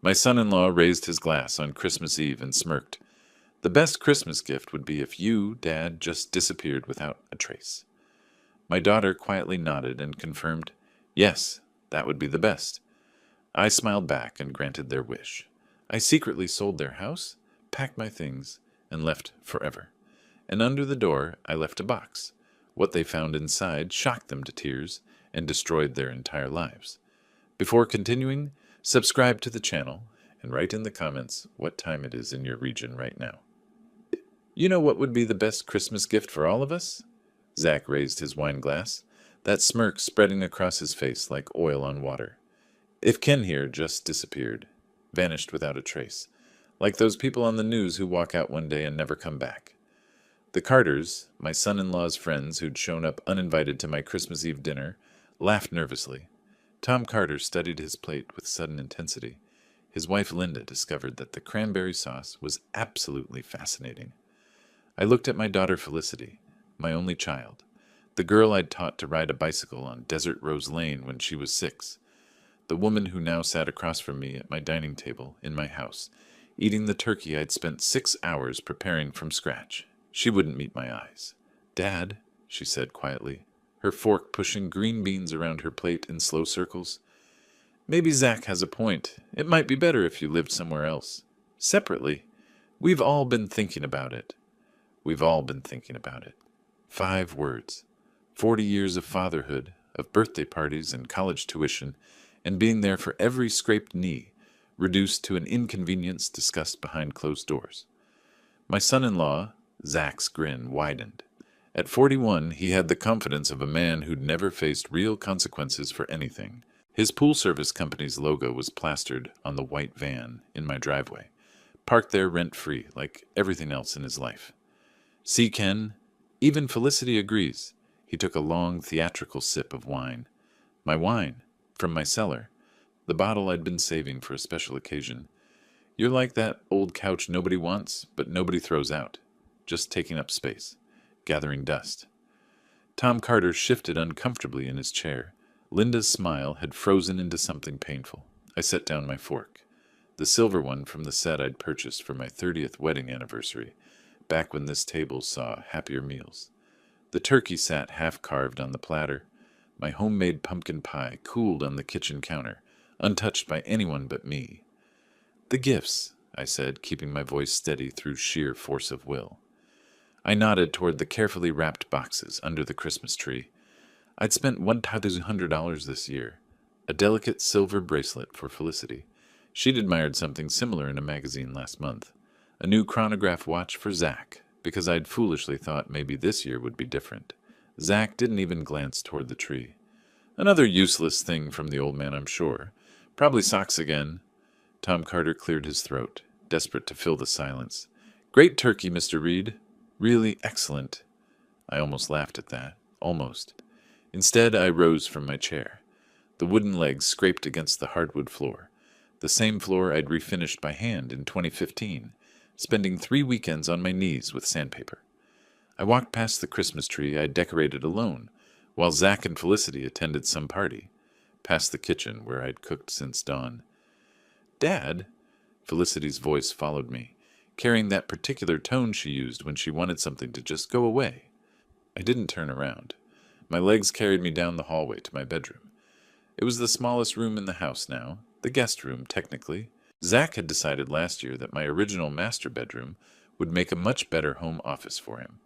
My son-in-law raised his glass on Christmas Eve and smirked. The best Christmas gift would be if you, Dad, just disappeared without a trace. My daughter quietly nodded and confirmed, yes, that would be the best. I smiled back and granted their wish. I secretly sold their house, packed my things, and left forever. And under the door I left a box. What they found inside shocked them to tears and destroyed their entire lives. Before continuing, subscribe to the channel and write in the comments what time it is in your region right now. You know what would be the best Christmas gift for all of us? Zach raised his wine glass, that smirk spreading across his face like oil on water. If Ken here just disappeared, vanished without a trace, like those people on the news who walk out one day and never come back. The Carters, my son-in-law's friends who'd shown up uninvited to my Christmas Eve dinner, laughed nervously. Tom Carter studied his plate with sudden intensity. His wife Linda discovered that the cranberry sauce was absolutely fascinating. I looked at my daughter Felicity, my only child, the girl I'd taught to ride a bicycle on Desert Rose Lane when she was 6, the woman who now sat across from me at my dining table in my house, eating the turkey I'd spent 6 hours preparing from scratch. She wouldn't meet my eyes. Dad, she said quietly, her fork pushing green beans around her plate in slow circles. Maybe Zach has a point. It might be better if you lived somewhere else. Separately. We've all been thinking about it. We've all been thinking about it. 5 words. 40 years of fatherhood, of birthday parties and college tuition, and being there for every scraped knee, reduced to an inconvenience discussed behind closed doors. My son-in-law, Zach's grin widened. At 41, he had the confidence of a man who'd never faced real consequences for anything. His pool service company's logo was plastered on the white van in my driveway, parked there rent-free like everything else in his life. See, Ken, even Felicity agrees. He took a long, theatrical sip of wine. My wine, from my cellar, the bottle I'd been saving for a special occasion. You're like that old couch nobody wants, but nobody throws out, just taking up space, gathering dust. Tom Carter shifted uncomfortably in his chair. Linda's smile had frozen into something painful. I set down my fork, the silver one from the set I'd purchased for my 30th wedding anniversary, back when this table saw happier meals. The turkey sat half-carved on the platter. My homemade pumpkin pie cooled on the kitchen counter, untouched by anyone but me. The gifts, I said, keeping my voice steady through sheer force of will. I nodded toward the carefully wrapped boxes under the Christmas tree. I'd spent $1,100 this year, a delicate silver bracelet for Felicity. She'd admired something similar in a magazine last month, a new chronograph watch for Zach, because I'd foolishly thought maybe this year would be different. Zach didn't even glance toward the tree. Another useless thing from the old man, I'm sure. Probably socks again. Tom Carter cleared his throat, desperate to fill the silence. Great turkey, Mr. Reed. Really excellent. I almost laughed at that. Almost. Instead, I rose from my chair. The wooden legs scraped against the hardwood floor, the same floor I'd refinished by hand in 2015, spending 3 weekends on my knees with sandpaper. I walked past the Christmas tree I'd decorated alone, while Zach and Felicity attended some party, past the kitchen where I'd cooked since dawn. Dad, Felicity's voice followed me, carrying that particular tone she used when she wanted something to just go away. I didn't turn around. My legs carried me down the hallway to my bedroom. It was the smallest room in the house now, the guest room, technically. Zach had decided last year that my original master bedroom would make a much better home office for him.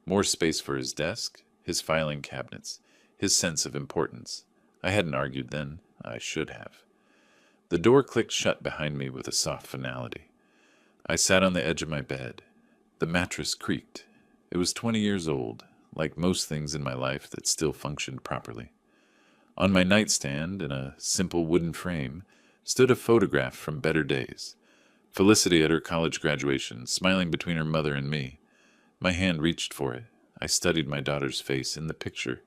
More space for his desk, his filing cabinets, his sense of importance. I hadn't argued then. I should have. The door clicked shut behind me with a soft finality. I sat on the edge of my bed. The mattress creaked. It was 20 years old, like most things in my life that still functioned properly. On my nightstand, in a simple wooden frame, stood a photograph from better days. Felicity at her college graduation, smiling between her mother and me. My hand reached for it. I studied my daughter's face in the picture,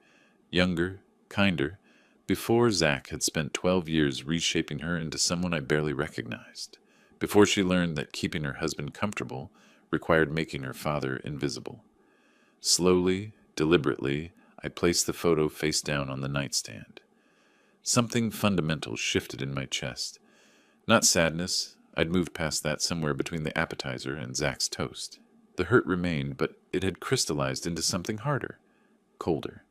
younger, kinder, before Zach had spent 12 years reshaping her into someone I barely recognized, before she learned that keeping her husband comfortable required making her father invisible. Slowly, deliberately, I placed the photo face down on the nightstand. Something fundamental shifted in my chest. Not sadness. I'd moved past that somewhere between the appetizer and Zach's toast. The hurt remained, but it had crystallized into something harder, colder.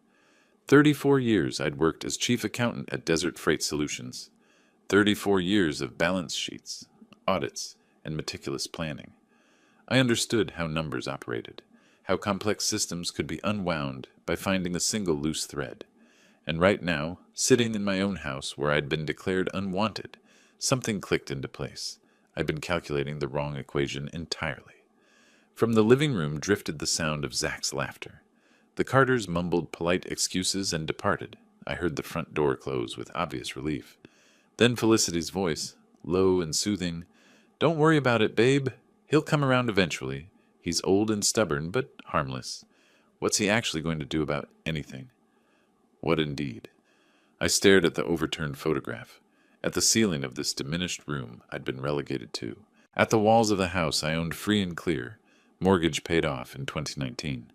34 years I'd worked as chief accountant at Desert Freight Solutions. 34 years of balance sheets, audits, and meticulous planning. I understood how numbers operated, how complex systems could be unwound by finding a single loose thread. And right now, sitting in my own house where I'd been declared unwanted, something clicked into place. I'd been calculating the wrong equation entirely. From the living room drifted the sound of Zach's laughter. The Carters mumbled polite excuses and departed. I heard the front door close with obvious relief. Then Felicity's voice, low and soothing. "Don't worry about it, babe. He'll come around eventually. He's old and stubborn, but harmless. What's he actually going to do about anything?" What indeed? I stared at the overturned photograph, at the ceiling of this diminished room I'd been relegated to, at the walls of the house I owned free and clear, mortgage paid off in 2019.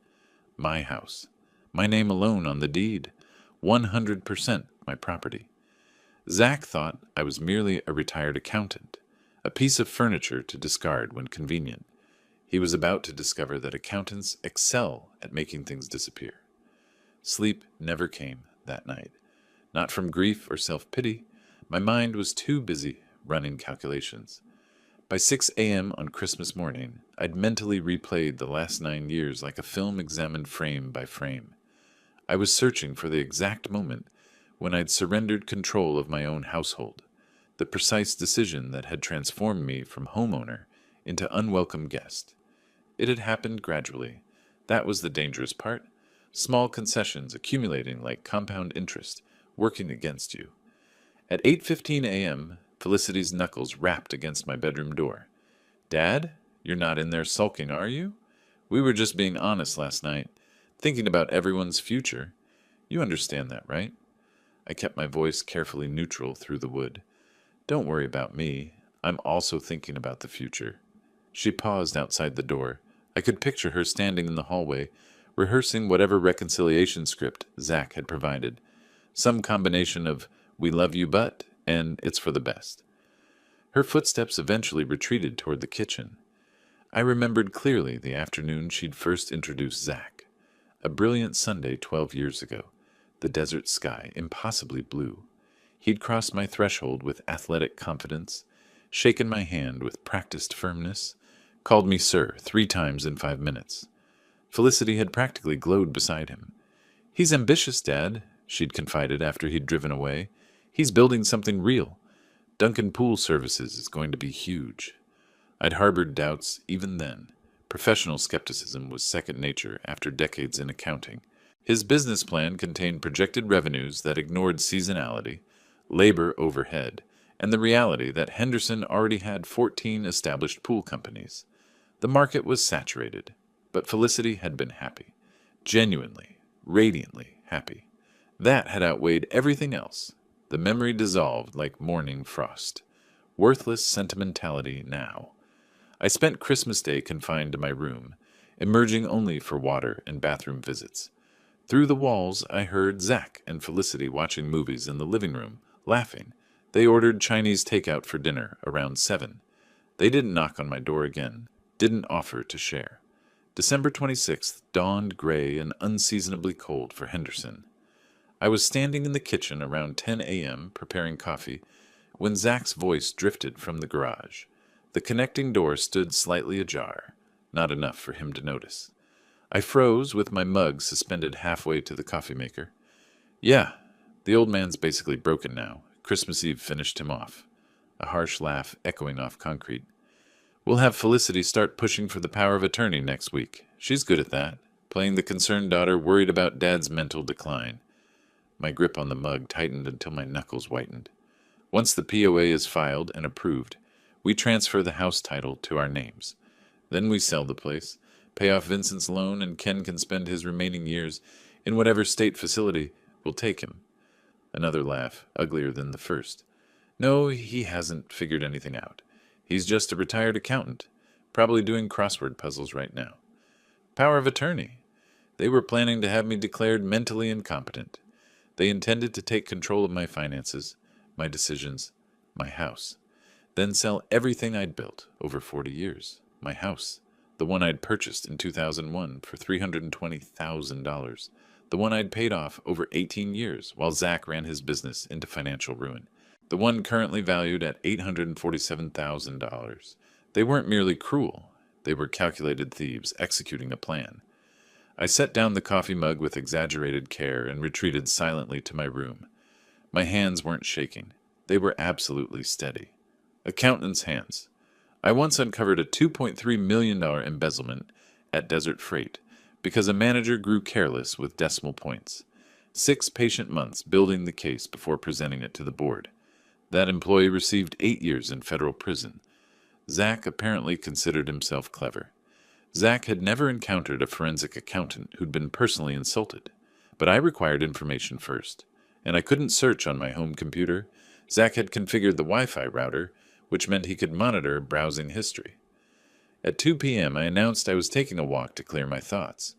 My house. My name alone on the deed. 100% my property. Zach thought I was merely a retired accountant, a piece of furniture to discard when convenient. He was about to discover that accountants excel at making things disappear. Sleep never came that night. Not from grief or self-pity. My mind was too busy running calculations. By 6 a.m. on Christmas morning, I'd mentally replayed the last 9 years like a film examined frame by frame. I was searching for the exact moment when I'd surrendered control of my own household, the precise decision that had transformed me from homeowner into unwelcome guest. It had happened gradually. That was the dangerous part. Small concessions accumulating like compound interest, working against you. At 8:15 a.m., Felicity's knuckles rapped against my bedroom door. "Dad, you're not in there sulking, are you? We were just being honest last night, thinking about everyone's future. You understand that, right?" I kept my voice carefully neutral through the wood. "Don't worry about me. I'm also thinking about the future." She paused outside the door. I could picture her standing in the hallway, rehearsing whatever reconciliation script Zach had provided. Some combination of "we love you but" and "it's for the best." Her footsteps eventually retreated toward the kitchen. I remembered clearly the afternoon she'd first introduced Zach. A brilliant Sunday 12 years ago. The desert sky impossibly blue. He'd crossed my threshold with athletic confidence, shaken my hand with practiced firmness, called me sir 3 times in 5 minutes. Felicity had practically glowed beside him. "He's ambitious, Dad," she'd confided after he'd driven away. "He's building something real. Duncan Pool Services is going to be huge." I'd harbored doubts even then. Professional skepticism was second nature after decades in accounting. His business plan contained projected revenues that ignored seasonality, labor overhead, and the reality that Henderson already had 14 established pool companies. The market was saturated, but Felicity had been happy. Genuinely, radiantly happy. That had outweighed everything else. The memory dissolved like morning frost. Worthless sentimentality now. I spent Christmas Day confined to my room, emerging only for water and bathroom visits. Through the walls, I heard Zach and Felicity watching movies in the living room, laughing. They ordered Chinese takeout for dinner around 7. They didn't knock on my door again, didn't offer to share. December 26th dawned gray and unseasonably cold for Henderson. I was standing in the kitchen around 10 a.m. preparing coffee when Zach's voice drifted from the garage. The connecting door stood slightly ajar, not enough for him to notice. I froze with my mug suspended halfway to the coffee maker. "Yeah, the old man's basically broken now. Christmas Eve finished him off." A harsh laugh echoing off concrete. "We'll have Felicity start pushing for the power of attorney next week. She's good at that, playing the concerned daughter worried about Dad's mental decline." My grip on the mug tightened until my knuckles whitened. "Once the POA is filed and approved, we transfer the house title to our names. Then we sell the place, pay off Vincent's loan, and Ken can spend his remaining years in whatever state facility will take him." Another laugh, uglier than the first. "No, he hasn't figured anything out. He's just a retired accountant, probably doing crossword puzzles right now." Power of attorney. They were planning to have me declared mentally incompetent. They intended to take control of my finances, my decisions, my house. Then sell everything I'd built over 40 years. My house, the one I'd purchased in 2001 for $320,000. The one I'd paid off over 18 years while Zach ran his business into financial ruin. The one currently valued at $847,000. They weren't merely cruel. They were calculated thieves executing a plan. I set down the coffee mug with exaggerated care and retreated silently to my room. My hands weren't shaking. They were absolutely steady. Accountant's hands. I once uncovered a $2.3 million embezzlement at Desert Freight because a manager grew careless with decimal points. 6 patient months building the case before presenting it to the board. That employee received 8 years in federal prison. Zach apparently considered himself clever. Zach had never encountered a forensic accountant who'd been personally insulted. But I required information first, and I couldn't search on my home computer. Zach had configured the Wi-Fi router, which meant he could monitor browsing history. At 2 p.m., I announced I was taking a walk to clear my thoughts.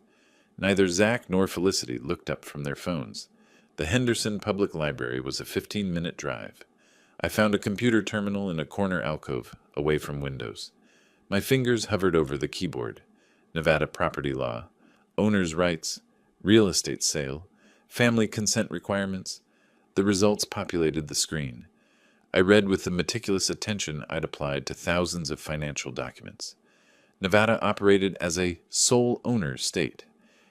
Neither Zach nor Felicity looked up from their phones. The Henderson Public Library was a 15-minute drive. I found a computer terminal in a corner alcove, away from windows. My fingers hovered over the keyboard. Nevada property law, owner's rights, real estate sale, family consent requirements. The results populated the screen. I read with the meticulous attention I'd applied to thousands of financial documents. Nevada operated as a sole owner state.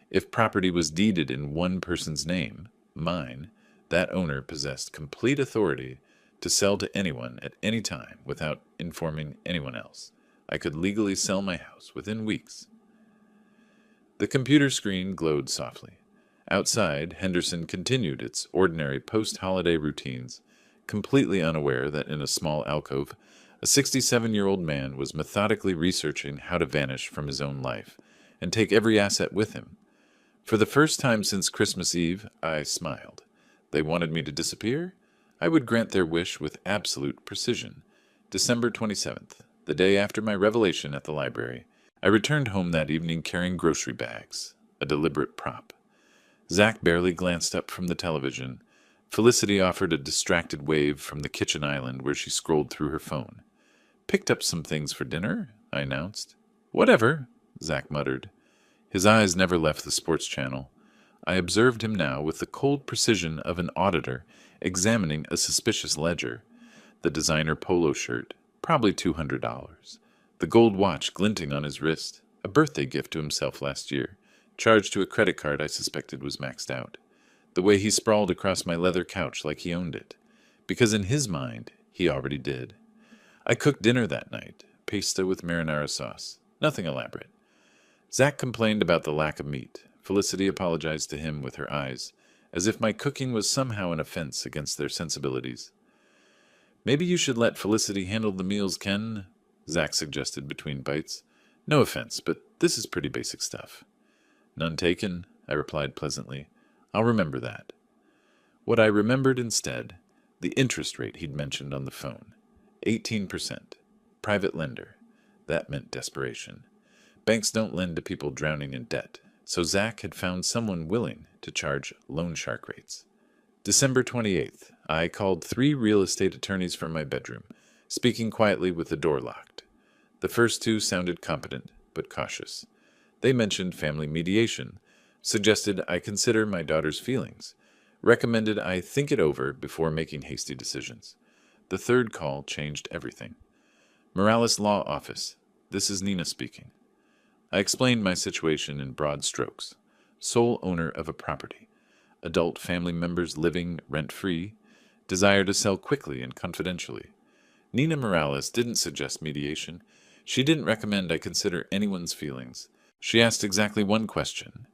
If property was deeded in one person's name, mine, that owner possessed complete authority to sell to anyone at any time without informing anyone else. I could legally sell my house within weeks. The computer screen glowed softly. Outside, Henderson continued its ordinary post-holiday routines, completely unaware that in a small alcove, a 67-year-old man was methodically researching how to vanish from his own life and take every asset with him. For the first time since Christmas Eve, I smiled. They wanted me to disappear? I would grant their wish with absolute precision. December 27th, the day after my revelation at the library, I returned home that evening carrying grocery bags, a deliberate prop. Zach barely glanced up from the television. Felicity offered a distracted wave from the kitchen island where she scrolled through her phone. "Picked up some things for dinner," I announced. "Whatever," Zach muttered. His eyes never left the sports channel. I observed him now with the cold precision of an auditor examining a suspicious ledger. The designer polo shirt, probably $200. The gold watch glinting on his wrist, a birthday gift to himself last year, charged to a credit card I suspected was maxed out. The way he sprawled across my leather couch like he owned it, because in his mind, he already did. I cooked dinner that night, pasta with marinara sauce, nothing elaborate. Zach complained about the lack of meat. Felicity apologized to him with her eyes, as if my cooking was somehow an offense against their sensibilities. "Maybe you should let Felicity handle the meals, Ken," Zach suggested between bites. "No offense, but this is pretty basic stuff." "None taken," I replied pleasantly. "I'll remember that." What I remembered instead, the interest rate he'd mentioned on the phone. 18%. Private lender. That meant desperation. Banks don't lend to people drowning in debt, so Zach had found someone willing to charge loan shark rates. December 28th, I called 3 real estate attorneys from my bedroom, speaking quietly with the door locked. The first 2 sounded competent, but cautious. They mentioned family mediation, suggested I consider my daughter's feelings, recommended I think it over before making hasty decisions. The third call changed everything. "Morales Law Office. This is Nina speaking." I explained my situation in broad strokes. Sole owner of a property. Adult family members living rent-free. Desire to sell quickly and confidentially. Nina Morales didn't suggest mediation. She didn't recommend I consider anyone's feelings. She asked exactly one question.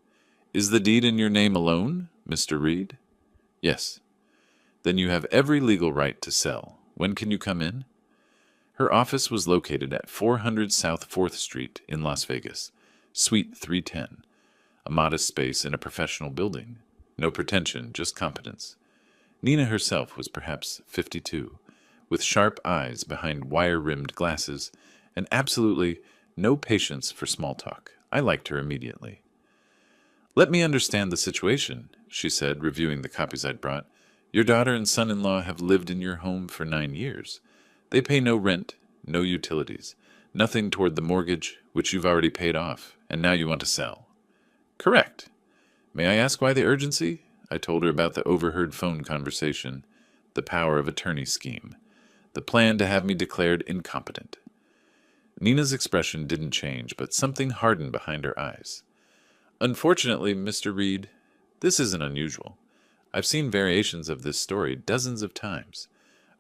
"Is the deed in your name alone, Mr. Reed?" "Yes." "Then you have every legal right to sell. When can you come in?" Her office was located at 400 South 4th Street in Las Vegas, Suite 310, a modest space in a professional building. No pretension, just competence. Nina herself was perhaps 52, with sharp eyes behind wire-rimmed glasses, and absolutely no patience for small talk. I liked her immediately. "Let me understand the situation," she said, reviewing the copies I'd brought. "Your daughter and son-in-law have lived in your home for 9 years. They pay no rent, no utilities, nothing toward the mortgage, which you've already paid off, and now you want to sell. Correct. May I ask why the urgency? I told her about the overheard phone conversation, the power of attorney scheme, the plan to have me declared incompetent. Nina's expression didn't change, but something hardened behind her eyes. Unfortunately, Mr. Reed, this isn't unusual. I've seen variations of this story dozens of times.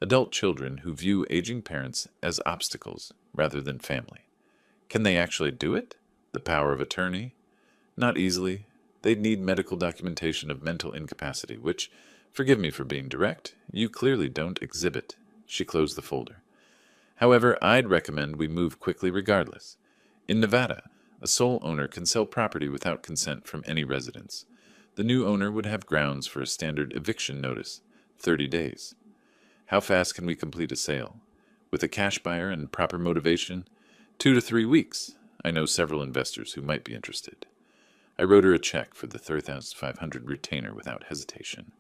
Adult children who view aging parents as obstacles rather than family. Can they actually do it? The power of attorney? Not easily. They'd need medical documentation of mental incapacity, which, forgive me for being direct, you clearly don't exhibit. She closed the folder. However, I'd recommend we move quickly regardless. In Nevada, a sole owner can sell property without consent from any residence. The new owner would have grounds for a standard eviction notice, 30 days. How fast can we complete a sale? With a cash buyer and proper motivation, 2 to 3 weeks. I know several investors who might be interested. I wrote her a check for the $3,500 retainer without hesitation.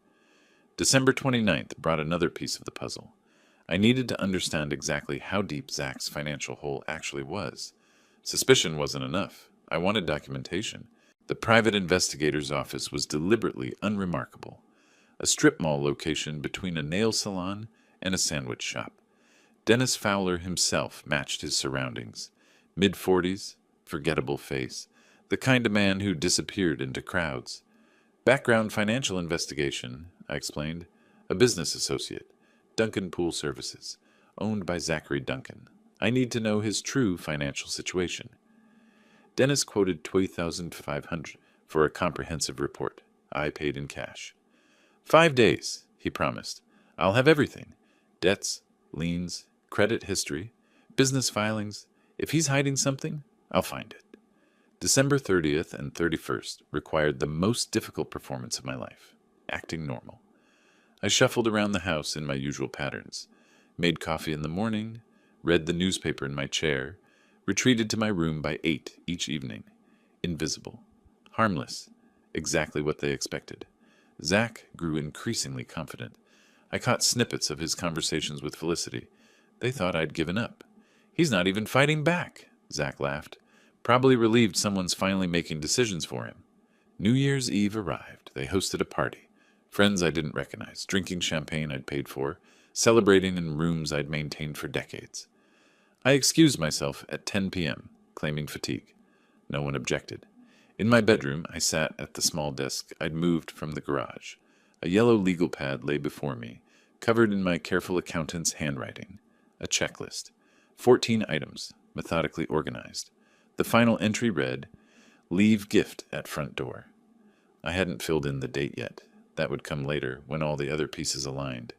December 29th brought another piece of the puzzle. I needed to understand exactly how deep Zach's financial hole actually was. Suspicion wasn't enough. I wanted documentation. The private investigator's office was deliberately unremarkable. A strip mall location between a nail salon and a sandwich shop. Dennis Fowler himself matched his surroundings. Mid-40s, forgettable face, the kind of man who disappeared into crowds. Background financial investigation, I explained. A business associate, Duncan Pool Services, owned by Zachary Duncan. I need to know his true financial situation. Dennis quoted $2,500 for a comprehensive report. I paid in cash. 5 days, he promised. I'll have everything. Debts, liens, credit history, business filings. If he's hiding something, I'll find it. December 30th and 31st required the most difficult performance of my life, acting normal. I shuffled around the house in my usual patterns, made coffee in the morning, read the newspaper in my chair, retreated to my room by 8 each evening. Invisible. Harmless. Exactly what they expected. Zach grew increasingly confident. I caught snippets of his conversations with Felicity. They thought I'd given up. He's not even fighting back, Zach laughed. Probably relieved someone's finally making decisions for him. New Year's Eve arrived. They hosted a party. Friends I didn't recognize, drinking champagne I'd paid for, celebrating in rooms I'd maintained for decades. I excused myself at 10 p.m., claiming fatigue. No one objected. In my bedroom, I sat at the small desk I'd moved from the garage. A yellow legal pad lay before me, covered in my careful accountant's handwriting. A checklist. 14 items, methodically organized. The final entry read, "Leave gift at front door." I hadn't filled in the date yet. That would come later, when all the other pieces aligned.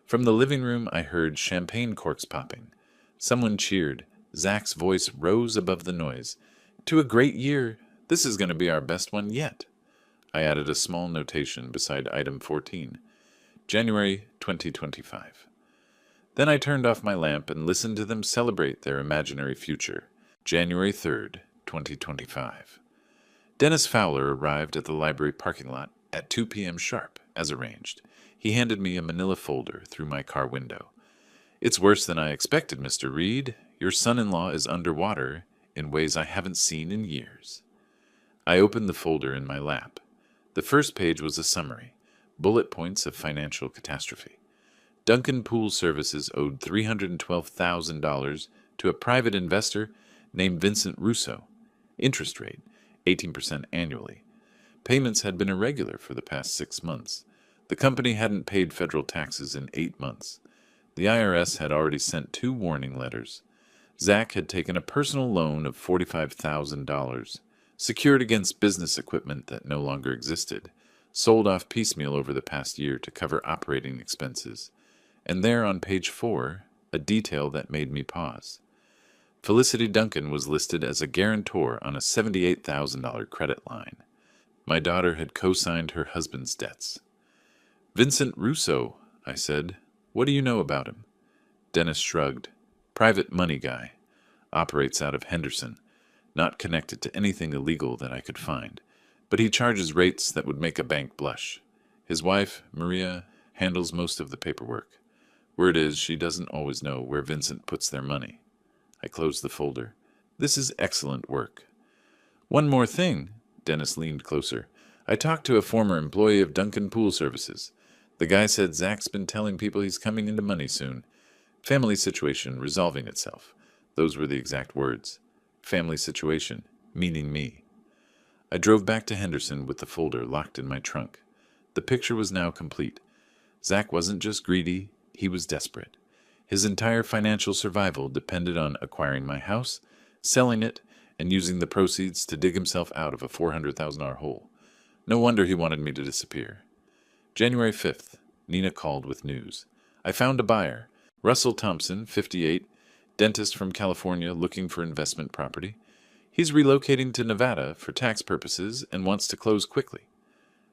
From the living room, I heard champagne corks popping. Someone cheered. Zach's voice rose above the noise. "To a great year. This is going to be our best one yet." I added a small notation beside item 14. January 2025. Then I turned off my lamp and listened to them celebrate their imaginary future. January 3rd, 2025. Dennis Fowler arrived at the library parking lot at 2 p.m. sharp, as arranged. He handed me a manila folder through my car window. "It's worse than I expected, Mr. Reed. Your son-in-law is underwater in ways I haven't seen in years." I opened the folder in my lap. The first page was a summary, bullet points of financial catastrophe. Duncan Pool Services owed $312,000 to a private investor named Vincent Russo. Interest rate, 18% annually. Payments had been irregular for the past 6 months. The company hadn't paid federal taxes in 8 months. The IRS had already sent 2 warning letters. Zach had taken a personal loan of $45,000, secured against business equipment that no longer existed, sold off piecemeal over the past year to cover operating expenses. And there on page 4, a detail that made me pause. Felicity Duncan was listed as a guarantor on a $78,000 credit line. My daughter had co-signed her husband's debts. "Vincent Russo," I said. "What do you know about him?" Dennis shrugged. "Private money guy. Operates out of Henderson. Not connected to anything illegal that I could find. But he charges rates that would make a bank blush. His wife, Maria, handles most of the paperwork. Word is, she doesn't always know where Vincent puts their money. I closed the folder. This is excellent work. One more thing. Dennis leaned closer. I talked to a former employee of Duncan Pool Services. The guy said Zach's been telling people he's coming into money soon. Family situation resolving itself. Those were the exact words. Family situation, meaning me. I drove back to Henderson with the folder locked in my trunk. The picture was now complete. Zach wasn't just greedy, he was desperate. His entire financial survival depended on acquiring my house, selling it, and using the proceeds to dig himself out of a $400,000 hole. No wonder he wanted me to disappear. January 5th, Nina called with news. I found a buyer. Russell Thompson, 58, dentist from California looking for investment property. He's relocating to Nevada for tax purposes and wants to close quickly.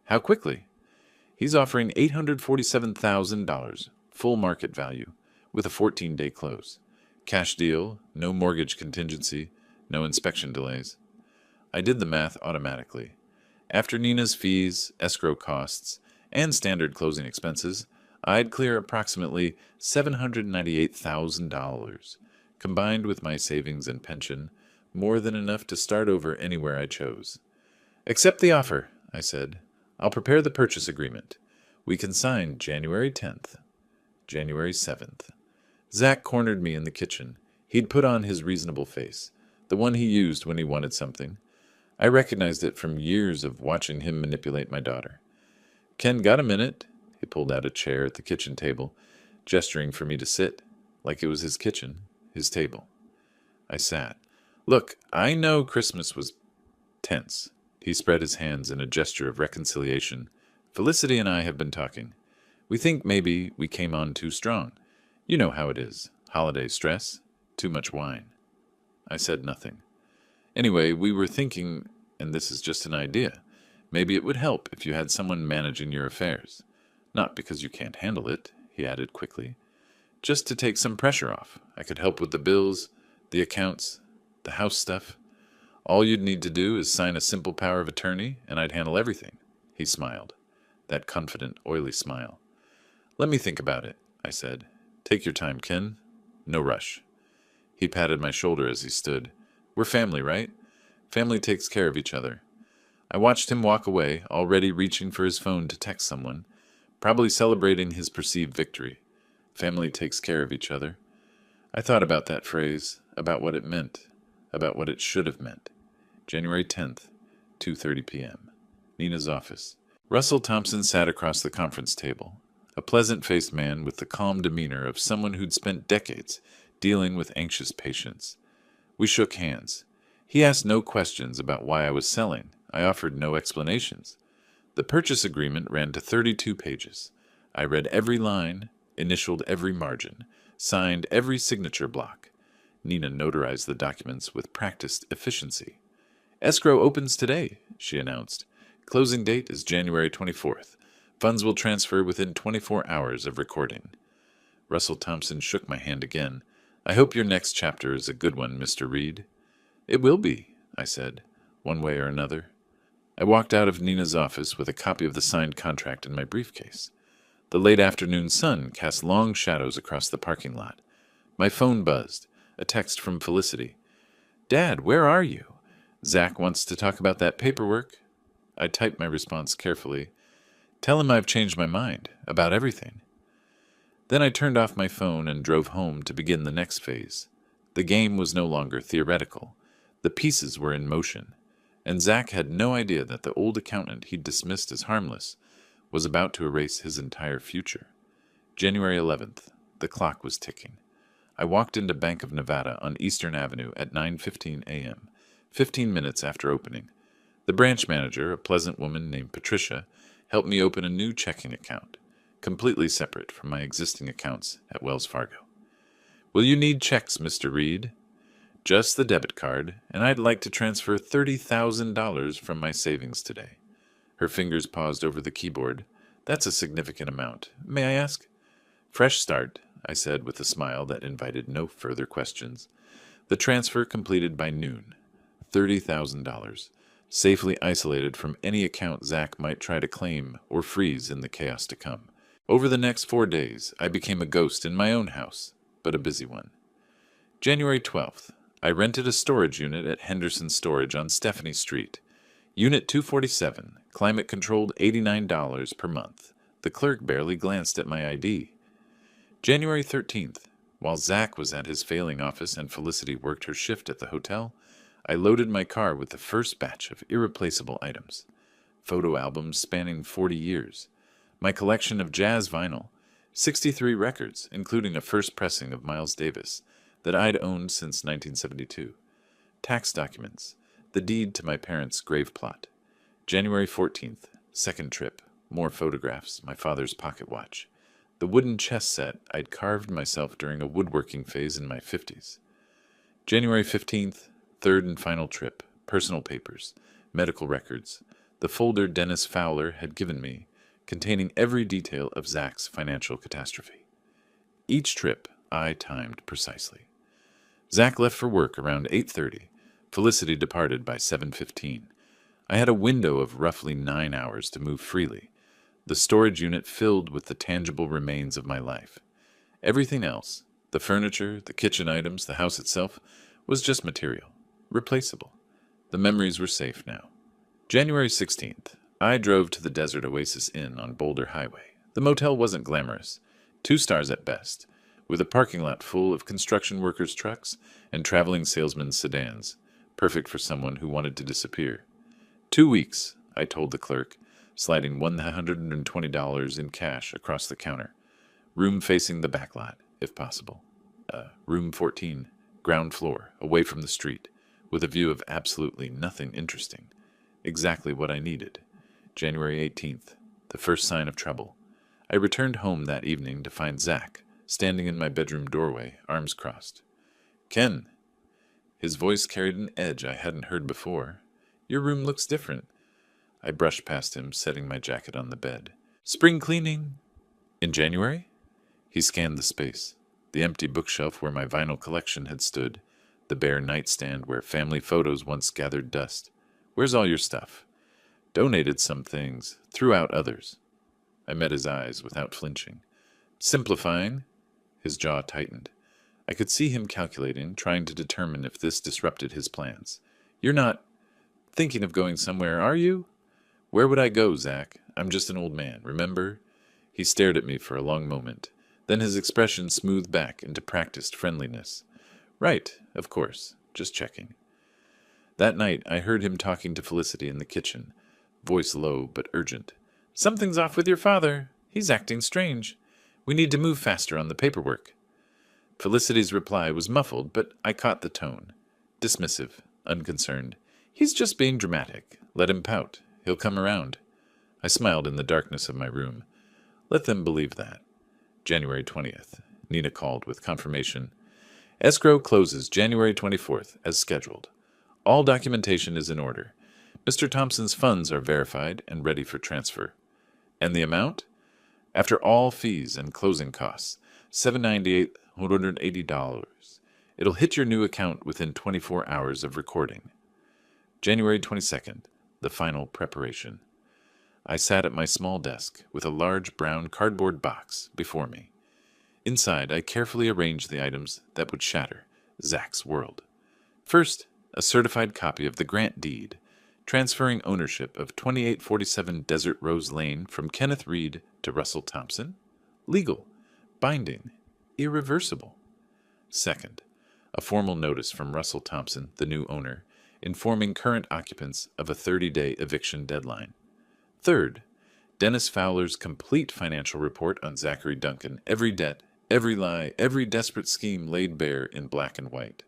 How quickly? He's offering $847,000, full market value, with a 14-day close. Cash deal, no mortgage contingency, no inspection delays. I did the math automatically. After Nina's fees, escrow costs, and standard closing expenses, I'd clear approximately $798,000. Combined with my savings and pension, more than enough to start over anywhere I chose. Accept the offer, I said. I'll prepare the purchase agreement. We can sign January 10th. January 7th. Zach cornered me in the kitchen. He'd put on his reasonable face, the one he used when he wanted something. I recognized it from years of watching him manipulate my daughter. Ken, got a minute? He pulled out a chair at the kitchen table, gesturing for me to sit, like it was his kitchen, his table. I sat. Look, I know Christmas was tense. He spread his hands in a gesture of reconciliation. Felicity and I have been talking. We think maybe we came on too strong. You know how it is. Holiday stress. Too much wine. I said nothing. Anyway, we were thinking, and this is just an idea, maybe it would help if you had someone managing your affairs. Not because you can't handle it, he added quickly. Just to take some pressure off. I could help with the bills, the accounts, the house stuff. All you'd need to do is sign a simple power of attorney, and I'd handle everything. He smiled. That confident, oily smile. Let me think about it, I said. Take your time, Ken. No rush. He patted my shoulder as he stood. We're family, right? Family takes care of each other. I watched him walk away, already reaching for his phone to text someone, probably celebrating his perceived victory. Family takes care of each other. I thought about that phrase, about what it meant, about what it should have meant. January 10th, 2:30 p.m. Nina's office. Russell Thompson sat across the conference table, a pleasant-faced man with the calm demeanor of someone who'd spent decades dealing with anxious patients. We shook hands. He asked no questions about why I was selling. I offered no explanations. The purchase agreement ran to 32 pages. I read every line, initialed every margin, signed every signature block. Nina notarized the documents with practiced efficiency. Escrow opens today, she announced. Closing date is January 24th. Funds will transfer within 24 hours of recording. Russell Thompson shook my hand again. I hope your next chapter is a good one, Mr. Reed. It will be, I said, one way or another. I walked out of Nina's office with a copy of the signed contract in my briefcase. The late afternoon sun cast long shadows across the parking lot. My phone buzzed. A text from Felicity. Dad, where are you? Zach wants to talk about that paperwork. I typed my response carefully. Tell him I've changed my mind about everything. Then I turned off my phone and drove home to begin the next phase. The game was no longer theoretical. The pieces were in motion, and Zach had no idea that the old accountant he'd dismissed as harmless was about to erase his entire future. January 11th. The clock was ticking. I walked into Bank of Nevada on Eastern Avenue at 9:15 a.m., 15 minutes after opening. The branch manager, a pleasant woman named Patricia, helped me open a new checking account, completely separate from my existing accounts at Wells Fargo. Will you need checks, Mr. Reed? Just the debit card, and I'd like to transfer $30,000 from my savings today. Her fingers paused over the keyboard. That's a significant amount. May I ask? Fresh start, I said with a smile that invited no further questions. The transfer completed by noon. $30,000, safely isolated from any account Zach might try to claim or freeze in the chaos to come. Over the next 4 days, I became a ghost in my own house, but a busy one. January 12th, I rented a storage unit at Henderson Storage on Stephanie Street. Unit 247, climate-controlled $89 per month. The clerk barely glanced at my ID. January 13th, while Zach was at his failing office and Felicity worked her shift at the hotel, I loaded my car with the first batch of irreplaceable items. Photo albums spanning 40 years. My collection of jazz vinyl, 63 records, including a first pressing of Miles Davis that I'd owned since 1972. Tax documents, the deed to my parents' grave plot. January 14th, second trip, more photographs, my father's pocket watch. The wooden chess set I'd carved myself during a woodworking phase in my 50s. January 15th, third and final trip, personal papers, medical records, the folder Dennis Fowler had given me, containing every detail of Zach's financial catastrophe. Each trip I timed precisely. Zach left for work around 8:30. Felicity departed by 7:15. I had a window of roughly 9 hours to move freely, the storage unit filled with the tangible remains of my life. Everything else, the furniture, the kitchen items, the house itself, was just material, replaceable. The memories were safe now. January 16th, I drove to the Desert Oasis Inn on Boulder Highway. The motel wasn't glamorous, 2 stars at best, with a parking lot full of construction workers' trucks and traveling salesmen's sedans, perfect for someone who wanted to disappear. 2 weeks, I told the clerk, sliding $120 in cash across the counter. Room facing the back lot, if possible. Room 14, ground floor, away from the street, with a view of absolutely nothing interesting. Exactly what I needed. January 18th, the first sign of trouble. I returned home that evening to find Zach, standing in my bedroom doorway, arms crossed. "Ken." His voice carried an edge I hadn't heard before. "Your room looks different." I brushed past him, setting my jacket on the bed. "Spring cleaning." "In January?" He scanned the space. The empty bookshelf where my vinyl collection had stood. The bare nightstand where family photos once gathered dust. "Where's all your stuff?" "Donated some things, threw out others." I met his eyes without flinching. "Simplifying?" His jaw tightened. I could see him calculating, trying to determine if this disrupted his plans. "You're not thinking of going somewhere, are you?" "Where would I go, Zach? I'm just an old man, remember?" He stared at me for a long moment. Then his expression smoothed back into practiced friendliness. "Right, of course. Just checking." That night, I heard him talking to Felicity in the kitchen, voice low but urgent. "Something's off with your father. He's acting strange. We need to move faster on the paperwork." Felicity's reply was muffled, but I caught the tone. Dismissive, unconcerned. "He's just being dramatic. Let him pout. He'll come around." I smiled in the darkness of my room. Let them believe that. January 20th. Nina called with confirmation. "Escrow closes January 24th, as scheduled. All documentation is in order. Mr. Thompson's funds are verified and ready for transfer." "And the amount?" "After all fees and closing costs, $798,180. It'll hit your new account within 24 hours of recording." January 22nd, the final preparation. I sat at my small desk with a large brown cardboard box before me. Inside, I carefully arranged the items that would shatter Zach's world. First, a certified copy of the grant deed, transferring ownership of 2847 Desert Rose Lane from Kenneth Reed to Russell Thompson. Legal, binding, irreversible. Second, a formal notice from Russell Thompson, the new owner, informing current occupants of a 30-day eviction deadline. Third, Dennis Fowler's complete financial report on Zachary Duncan, every debt, every lie, every desperate scheme laid bare in black and white.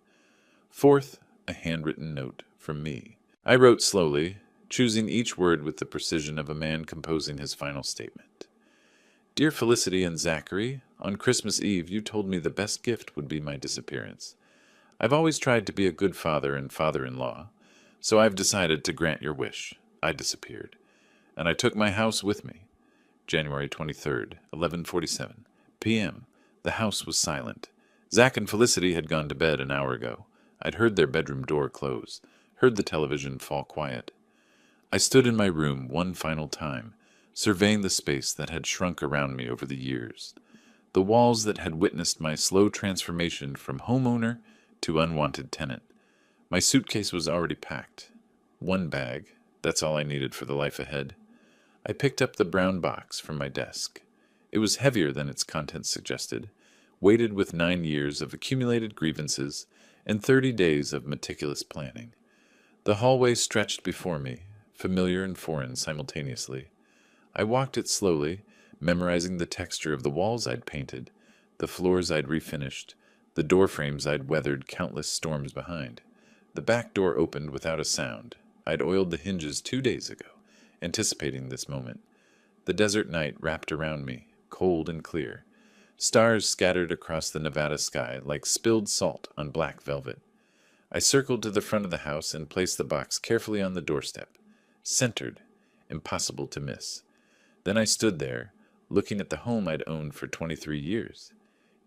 Fourth, a handwritten note from me. I wrote slowly, choosing each word with the precision of a man composing his final statement. "Dear Felicity and Zachary, on Christmas Eve you told me the best gift would be my disappearance. I've always tried to be a good father and father-in-law, so I've decided to grant your wish. I disappeared. And I took my house with me. January 23rd, 11:47 p.m. The house was silent. Zach and Felicity had gone to bed an hour ago. I'd heard their bedroom door close, heard the television fall quiet. I stood in my room one final time, surveying the space that had shrunk around me over the years, the walls that had witnessed my slow transformation from homeowner to unwanted tenant. My suitcase was already packed. One bag, that's all I needed for the life ahead. I picked up the brown box from my desk. It was heavier than its contents suggested, weighted with 9 years of accumulated grievances and 30 days of meticulous planning. The hallway stretched before me, familiar and foreign simultaneously. I walked it slowly, memorizing the texture of the walls I'd painted, the floors I'd refinished, the door frames I'd weathered countless storms behind. The back door opened without a sound. I'd oiled the hinges 2 days ago, anticipating this moment. The desert night wrapped around me, cold and clear. Stars scattered across the Nevada sky like spilled salt on black velvet. I circled to the front of the house and placed the box carefully on the doorstep. Centered, impossible to miss. Then I stood there, looking at the home I'd owned for 23 years.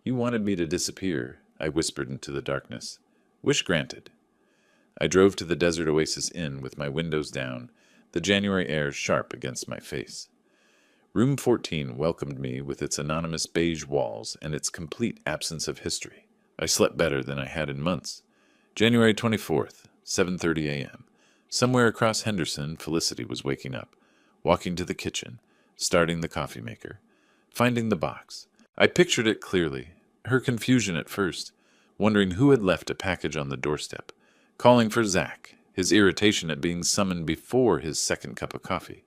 You wanted me to disappear, I whispered into the darkness. Wish granted. I drove to the Desert Oasis Inn with my windows down, the January air sharp against my face. Room 14 welcomed me with its anonymous beige walls and its complete absence of history. I slept better than I had in months. January 24th, 7:30 a.m. Somewhere across Henderson, Felicity was waking up, walking to the kitchen, starting the coffee maker, finding the box. I pictured it clearly, her confusion at first, wondering who had left a package on the doorstep, calling for Zach, his irritation at being summoned before his second cup of coffee,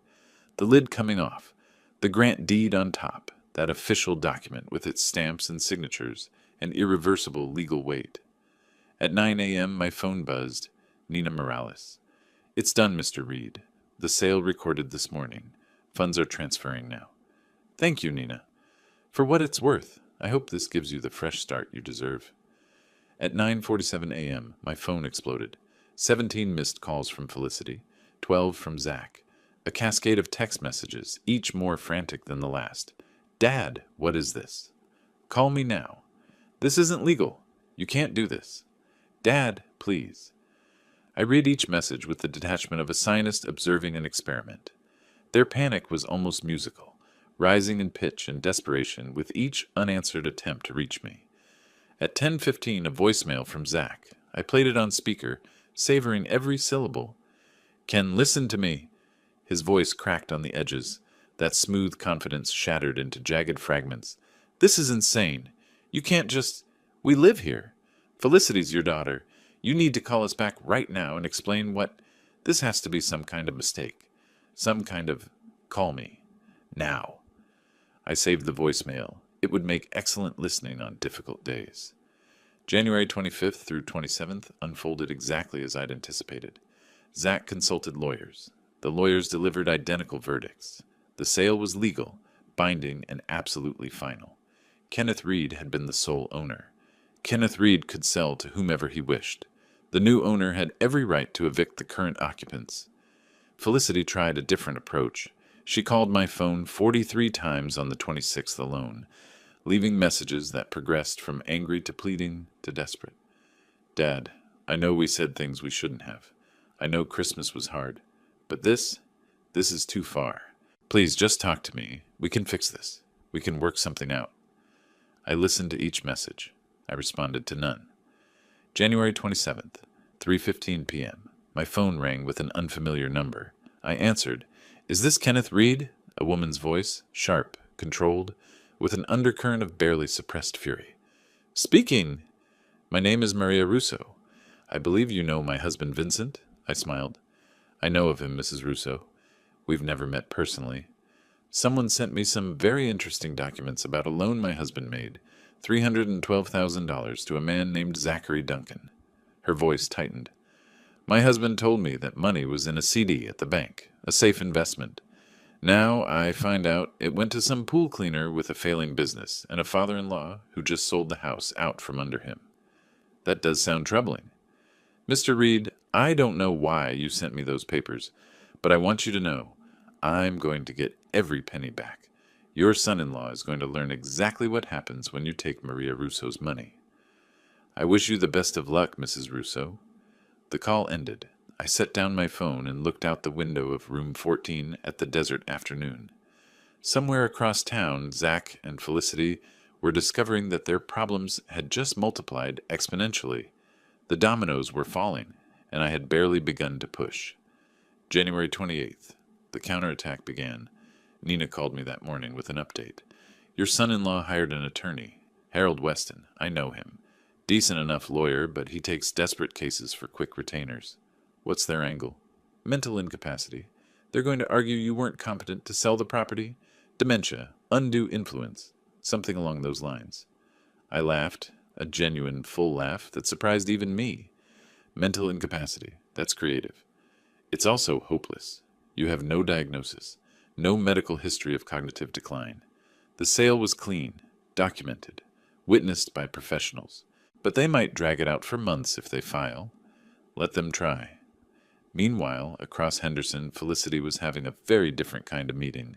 the lid coming off, the grant deed on top, that official document with its stamps and signatures and irreversible legal weight. At 9 a.m., my phone buzzed. Nina Morales. It's done, Mr. Reed. The sale recorded this morning. Funds are transferring now. Thank you, Nina. For what it's worth, I hope this gives you the fresh start you deserve. At 9:47 a.m., my phone exploded. 17 missed calls from Felicity, 12 from Zach. A cascade of text messages, each more frantic than the last. Dad, what is this? Call me now. This isn't legal. You can't do this. Dad, please. I read each message with the detachment of a scientist observing an experiment. Their panic was almost musical, rising in pitch and desperation with each unanswered attempt to reach me. At 10:15, a voicemail from Zach. I played it on speaker, savoring every syllable. Ken, listen to me. His voice cracked on the edges. That smooth confidence shattered into jagged fragments. This is insane. You can't just... We live here. Felicity's your daughter. You need to call us back right now and explain what... This has to be some kind of mistake. Some kind of... Call me. Now. I saved the voicemail. It would make excellent listening on difficult days. January 25th through 27th unfolded exactly as I'd anticipated. Zach consulted lawyers. The lawyers delivered identical verdicts. The sale was legal, binding, and absolutely final. Kenneth Reed had been the sole owner. Kenneth Reed could sell to whomever he wished. The new owner had every right to evict the current occupants. Felicity tried a different approach. She called my phone 43 times on the 26th alone, leaving messages that progressed from angry to pleading to desperate. Dad, I know we said things we shouldn't have. I know Christmas was hard. But this is too far. Please just talk to me. We can fix this. We can work something out. I listened to each message. I responded to none. January 27th, 3:15 p.m. My phone rang with an unfamiliar number. I answered. Is this Kenneth Reed? A woman's voice, sharp, controlled, with an undercurrent of barely suppressed fury. Speaking. My name is Maria Russo. I believe you know my husband Vincent? I smiled. I know of him, Mrs. Russo. We've never met personally. Someone sent me some very interesting documents about a loan my husband made, $312,000 to a man named Zachary Duncan. Her voice tightened. My husband told me that money was in a CD at the bank, a safe investment. Now I find out it went to some pool cleaner with a failing business and a father-in-law who just sold the house out from under him. That does sound troubling. Mr. Reed, I don't know why you sent me those papers, but I want you to know I'm going to get every penny back. Your son-in-law is going to learn exactly what happens when you take Maria Russo's money. I wish you the best of luck, Mrs. Russo. The call ended. I set down my phone and looked out the window of room 14 at the desert afternoon. Somewhere across town, Zach and Felicity were discovering that their problems had just multiplied exponentially. The dominoes were falling, and I had barely begun to push. January 28th. The counterattack began. Nina called me that morning with an update. Your son-in-law hired an attorney, Harold Weston. I know him. Decent enough lawyer, but he takes desperate cases for quick retainers. What's their angle? Mental incapacity. They're going to argue you weren't competent to sell the property. Dementia, undue influence, something along those lines. I laughed, a genuine, full laugh that surprised even me. Mental incapacity, that's creative. It's also hopeless. You have no diagnosis, no medical history of cognitive decline. The sale was clean, documented, witnessed by professionals, but they might drag it out for months if they file. Let them try. Meanwhile, across Henderson, Felicity was having a very different kind of meeting.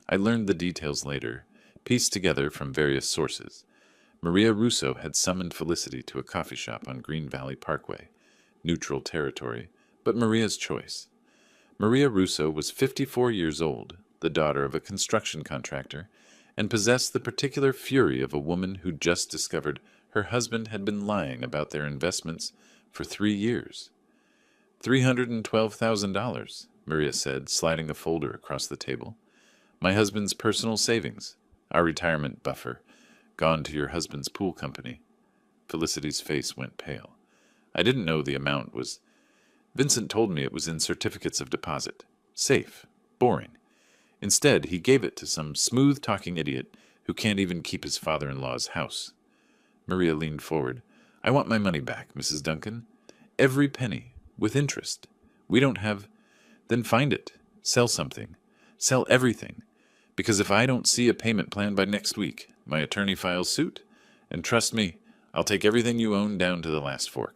I learned the details later, pieced together from various sources. Maria Russo had summoned Felicity to a coffee shop on Green Valley Parkway, neutral territory, but Maria's choice. Maria Russo was 54 years old, the daughter of a construction contractor, and possessed the particular fury of a woman who just discovered her husband had been lying about their investments for 3 years. $312,000, Maria said, sliding a folder across the table. My husband's personal savings, our retirement buffer, gone to your husband's pool company. Felicity's face went pale. I didn't know the amount was. Vincent told me it was in certificates of deposit. Safe. Boring. Instead, he gave it to some smooth-talking idiot who can't even keep his father-in-law's house. Maria leaned forward. I want my money back, Mrs. Duncan. Every penny. With interest. We don't have. Then find it. Sell something. Sell everything. Because if I don't see a payment plan by next week, my attorney files suit. And trust me, I'll take everything you own down to the last fork.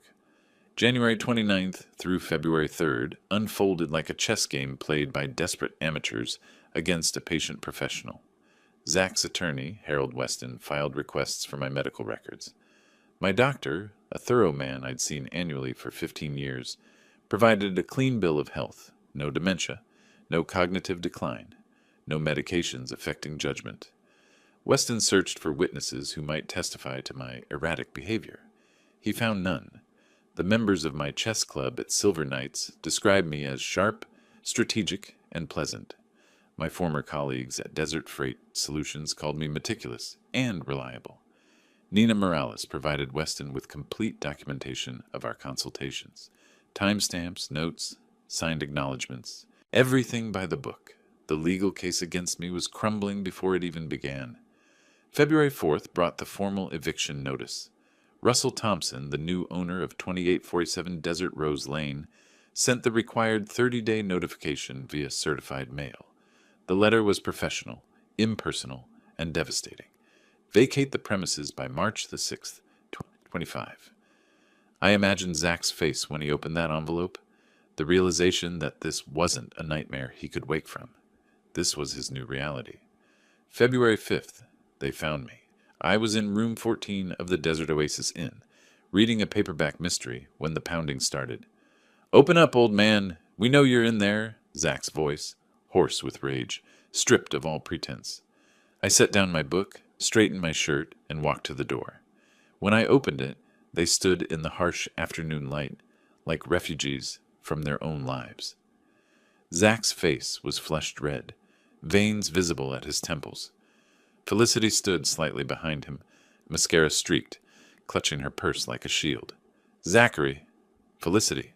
January 29th through February 3rd unfolded like a chess game played by desperate amateurs against a patient professional. Zach's attorney, Harold Weston, filed requests for my medical records. My doctor, a thorough man I'd seen annually for 15 years, provided a clean bill of health, no dementia, no cognitive decline, no medications affecting judgment. Weston searched for witnesses who might testify to my erratic behavior. He found none. The members of my chess club at Silver Knights described me as sharp, strategic, and pleasant. My former colleagues at Desert Freight Solutions called me meticulous and reliable. Nina Morales provided Weston with complete documentation of our consultations, timestamps, notes, signed acknowledgments, everything by the book. The legal case against me was crumbling before it even began. February 4th brought the formal eviction notice. Russell Thompson, the new owner of 2847 Desert Rose Lane, sent the required 30-day notification via certified mail. The letter was professional, impersonal, and devastating. Vacate the premises by March the 6th, 2025. I imagined Zach's face when he opened that envelope, the realization that this wasn't a nightmare he could wake from. This was his new reality. February 5th, they found me. I was in room 14 of the Desert Oasis Inn, reading a paperback mystery when the pounding started. Open up, old man. We know you're in there, Zach's voice, hoarse with rage, stripped of all pretense. I set down my book, straightened my shirt, and walked to the door. When I opened it, they stood in the harsh afternoon light, like refugees from their own lives. Zach's face was flushed red, veins visible at his temples. Felicity stood slightly behind him, mascara streaked, clutching her purse like a shield. Zachary! Felicity!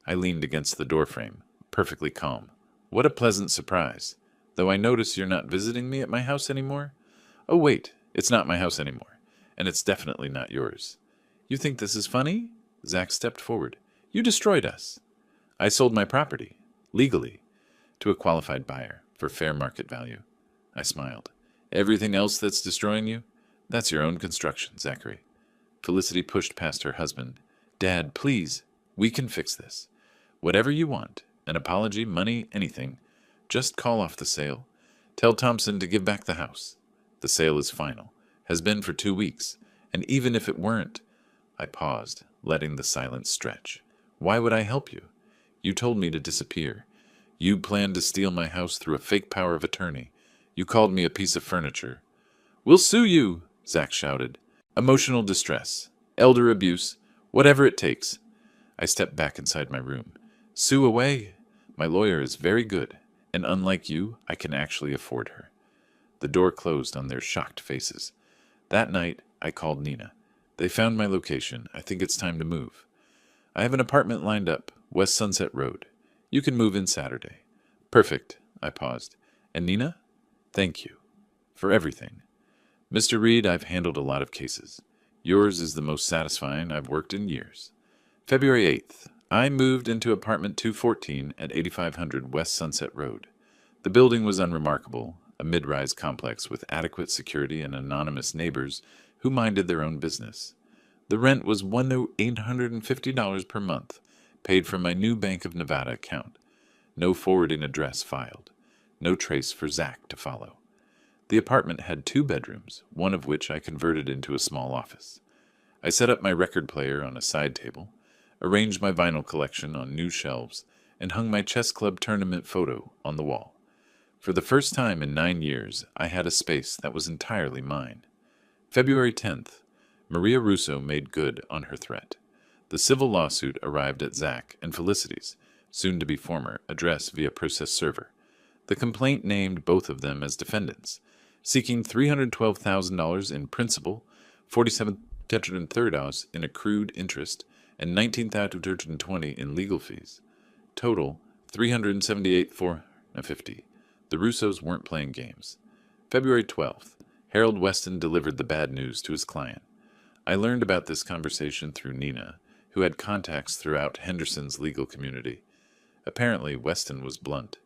I leaned against the doorframe, perfectly calm. What a pleasant surprise. Though I notice you're not visiting me at my house anymore? Oh, wait, it's not my house anymore, and it's definitely not yours. You think this is funny? Zach stepped forward. You destroyed us. I sold my property, legally, to a qualified buyer for fair market value. I smiled. Everything else that's destroying you? That's your own construction, Zachary. Felicity pushed past her husband. Dad, please, we can fix this. Whatever you want, an apology, money, anything. Just call off the sale. Tell Thompson to give back the house. The sale is final, has been for 2 weeks, and even if it weren't. I paused, letting the silence stretch. Why would I help you? You told me to disappear. You planned to steal my house through a fake power of attorney. You called me a piece of furniture. We'll sue you, Zach shouted. Emotional distress, elder abuse, whatever it takes. I stepped back inside my room. Sue away. My lawyer is very good, and unlike you, I can actually afford her. The door closed on their shocked faces. That night, I called Nina. They found my location. I think it's time to move. I have an apartment lined up, West Sunset Road. You can move in Saturday. Perfect. I paused. And Nina? Thank you. For everything. Mr. Reed, I've handled a lot of cases. Yours is the most satisfying I've worked in years. February 8th. I moved into apartment 214 at 8500 West Sunset Road. The building was unremarkable, a mid-rise complex with adequate security and anonymous neighbors who minded their own business. The rent was $850 per month, paid from my new Bank of Nevada account. No forwarding address filed. No trace for Zach to follow. The apartment had 2 bedrooms, one of which I converted into a small office. I set up my record player on a side table, arranged my vinyl collection on new shelves, and hung my chess club tournament photo on the wall. For the first time in 9 years, I had a space that was entirely mine. February 10th. Maria Russo made good on her threat. The civil lawsuit arrived at Zach and Felicity's, soon-to-be former, address via process server. The complaint named both of them as defendants, seeking $312,000 in principal, $4,730 in accrued interest, and $19,220 in legal fees. Total, $378,450. The Russos weren't playing games. February 12th. Harold Weston delivered the bad news to his client. I learned about this conversation through Nina, who had contacts throughout Henderson's legal community. Apparently, Weston was blunt.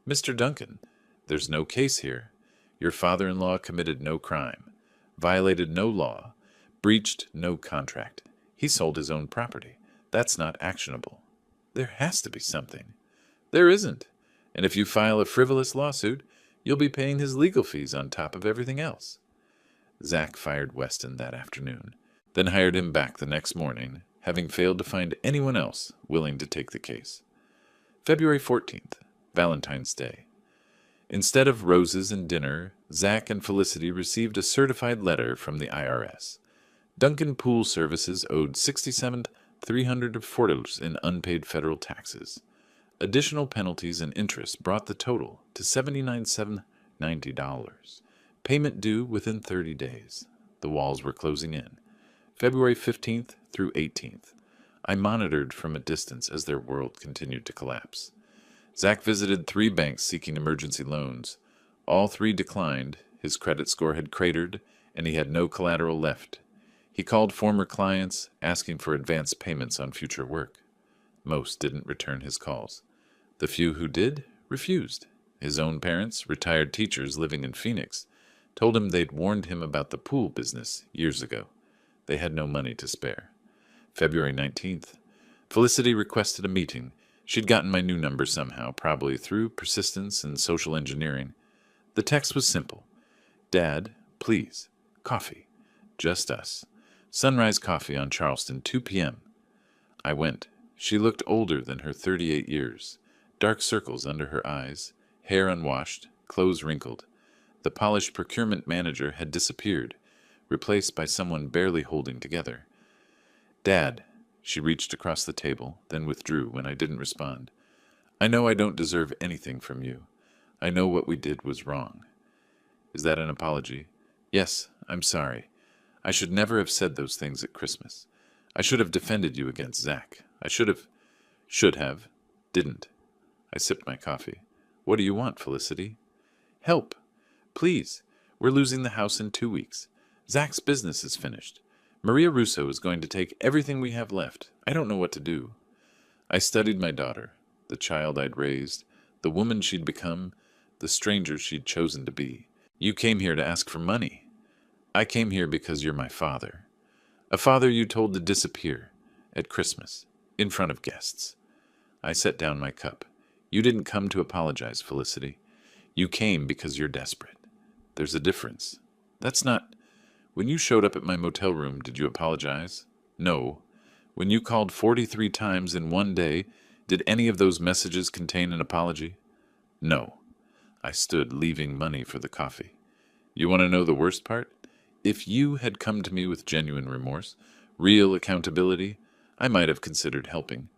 Mr. Duncan, there's no case here. Your father-in-law committed no crime, violated no law, breached no contract. He sold his own property. That's not actionable. There has to be something. There isn't. And if you file a frivolous lawsuit, you'll be paying his legal fees on top of everything else. Zach fired Weston that afternoon, then hired him back the next morning, having failed to find anyone else willing to take the case. February 14th, Valentine's Day. Instead of roses and dinner, Zach and Felicity received a certified letter from the IRS. Duncan Pool Services owed $67,304 in unpaid federal taxes. Additional penalties and interest brought the total to $79,790. Payment due within 30 days. The walls were closing in. February 15th through 18th. I monitored from a distance as their world continued to collapse. Zach visited 3 banks seeking emergency loans. All 3 declined, his credit score had cratered, and he had no collateral left. He called former clients, asking for advance payments on future work. Most didn't return his calls. The few who did refused. His own parents, retired teachers living in Phoenix, told him they'd warned him about the pool business years ago. They had no money to spare. February 19th. Felicity requested a meeting. She'd gotten my new number somehow, probably through persistence and social engineering. The text was simple. Dad, please, coffee. Just us. Sunrise Coffee on Charleston, 2 p.m. I went. She looked older than her 38 years. Dark circles under her eyes, hair unwashed, clothes wrinkled. The polished procurement manager had disappeared, replaced by someone barely holding together. Dad, she reached across the table, then withdrew when I didn't respond. I know I don't deserve anything from you. I know what we did was wrong. Is that an apology? Yes, I'm sorry. I should never have said those things at Christmas. I should have defended you against Zach. I should have, didn't. I sipped my coffee. What do you want, Felicity? Help. Please. We're losing the house in 2 weeks. Zach's business is finished. Maria Russo is going to take everything we have left. I don't know what to do. I studied my daughter, the child I'd raised, the woman she'd become, the stranger she'd chosen to be. You came here to ask for money. I came here because you're my father. A father you told to disappear at Christmas, in front of guests. I set down my cup. You didn't come to apologize, Felicity. You came because you're desperate. There's a difference. That's not... When you showed up at my motel room, did you apologize? No. When you called 43 times in one day, did any of those messages contain an apology? No. I stood, leaving money for the coffee. You want to know the worst part? If you had come to me with genuine remorse, real accountability, I might have considered helping.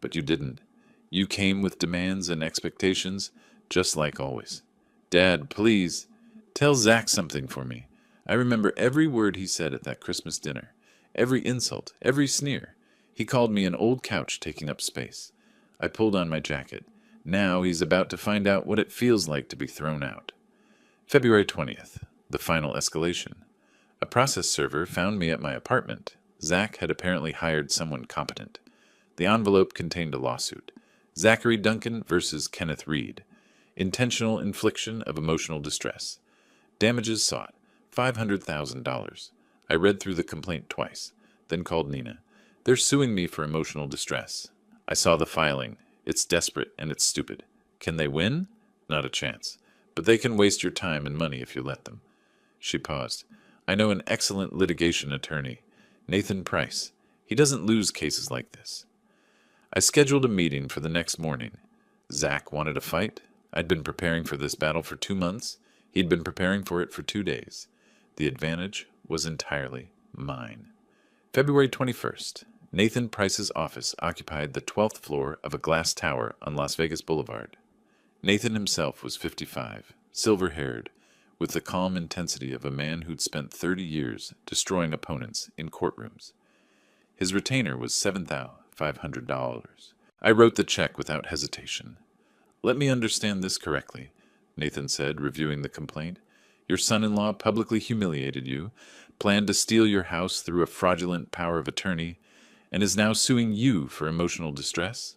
But you didn't. You came with demands and expectations, just like always. Dad, please, tell Zach something for me. I remember every word he said at that Christmas dinner. Every insult, every sneer. He called me an old couch taking up space. I pulled on my jacket. Now he's about to find out what it feels like to be thrown out. February 20th, the final escalation. A process server found me at my apartment. Zach had apparently hired someone competent. The envelope contained a lawsuit. Zachary Duncan versus Kenneth Reed. Intentional infliction of emotional distress. Damages sought, $500,000. I read through the complaint twice, then called Nina. They're suing me for emotional distress. I saw the filing. It's desperate and it's stupid. Can they win? Not a chance. But they can waste your time and money if you let them. She paused. I know an excellent litigation attorney, Nathan Price. He doesn't lose cases like this. I scheduled a meeting for the next morning. Zach wanted a fight. I'd been preparing for this battle for 2 months. He'd been preparing for it for 2 days. The advantage was entirely mine. February 21st. Nathan Price's office occupied the 12th floor of a glass tower on Las Vegas Boulevard. Nathan himself was 55, silver-haired, with the calm intensity of a man who'd spent 30 years destroying opponents in courtrooms. His retainer was $7,500. I wrote the check without hesitation. Let me understand this correctly, Nathan said, reviewing the complaint. Your son-in-law publicly humiliated you, planned to steal your house through a fraudulent power of attorney, and is now suing you for emotional distress?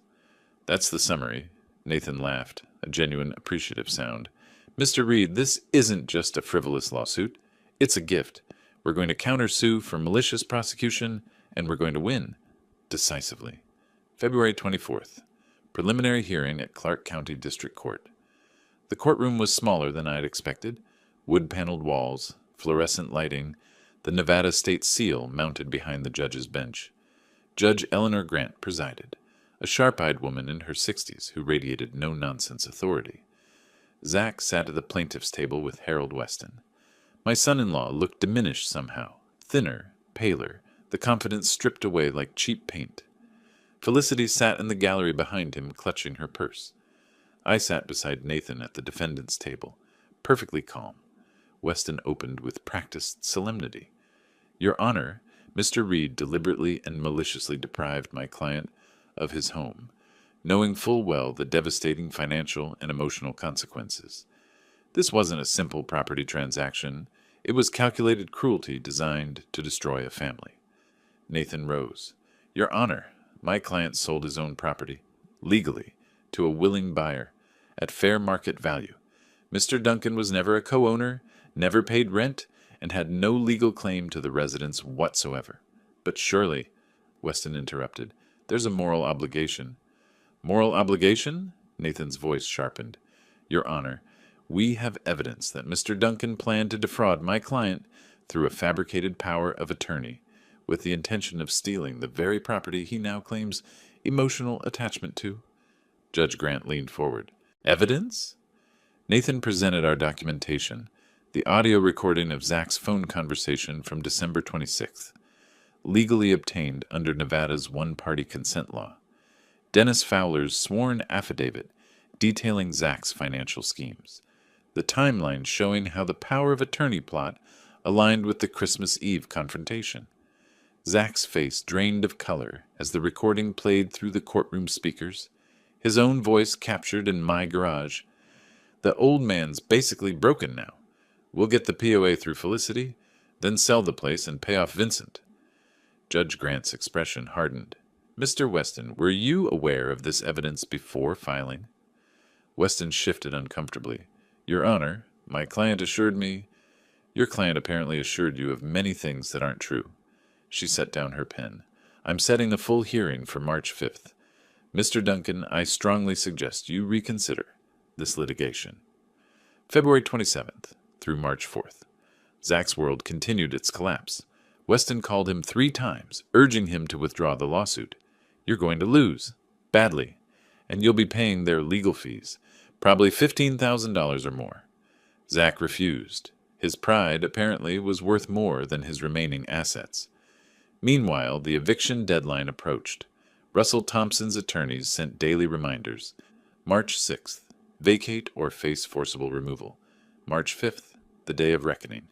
That's the summary. Nathan laughed, a genuine appreciative sound. Mr. Reed, this isn't just a frivolous lawsuit. It's a gift. We're going to countersue for malicious prosecution, and we're going to win. Decisively. February 24th. Preliminary hearing at Clark County District Court. The courtroom was smaller than I had expected. Wood-paneled walls, fluorescent lighting, the Nevada State SIL mounted behind the judge's bench. Judge Eleanor Grant presided, a sharp-eyed woman in her 60s who radiated no-nonsense authority. Zach sat at the plaintiff's table with Harold Weston. My son-in-law looked diminished somehow, thinner, paler, the confidence stripped away like cheap paint. Felicity sat in the gallery behind him, clutching her purse. I sat beside Nathan at the defendant's table, perfectly calm. Weston opened with practiced solemnity. Your Honor, Mr. Reed deliberately and maliciously deprived my client of his home, knowing full well the devastating financial and emotional consequences. This wasn't a simple property transaction. It was calculated cruelty designed to destroy a family. Nathan rose. Your Honor, my client sold his own property, legally, to a willing buyer, at fair market value. Mr. Duncan was never a co-owner, never paid rent, and had no legal claim to the residence whatsoever. But surely, Weston interrupted, there's a moral obligation. Moral obligation? Nathan's voice sharpened. Your Honor, we have evidence that Mr. Duncan planned to defraud my client through a fabricated power of attorney, with the intention of stealing the very property he now claims emotional attachment to. Judge Grant leaned forward. Evidence? Nathan presented our documentation, the audio recording of Zach's phone conversation from December 26th, legally obtained under Nevada's one-party consent law. Dennis Fowler's sworn affidavit detailing Zach's financial schemes. The timeline showing how the power of attorney plot aligned with the Christmas Eve confrontation. Zach's face drained of color as the recording played through the courtroom speakers, his own voice captured in my garage. The old man's basically broken now. We'll get the POA through Felicity, then sell the place and pay off Vincent. Judge Grant's expression hardened. Mr. Weston, were you aware of this evidence before filing? Weston shifted uncomfortably. Your Honor, my client assured me... Your client apparently assured you of many things that aren't true. She set down her pen. I'm setting the full hearing for March 5th. Mr. Duncan, I strongly suggest you reconsider this litigation. February 27th through March 4th. Zach's world continued its collapse. Weston called him 3 times, urging him to withdraw the lawsuit. You're going to lose. Badly. And you'll be paying their legal fees. Probably $15,000 or more. Zach refused. His pride, apparently, was worth more than his remaining assets. Meanwhile, the eviction deadline approached. Russell Thompson's attorneys sent daily reminders. March 6th, vacate or face forcible removal. March 5th, the day of reckoning.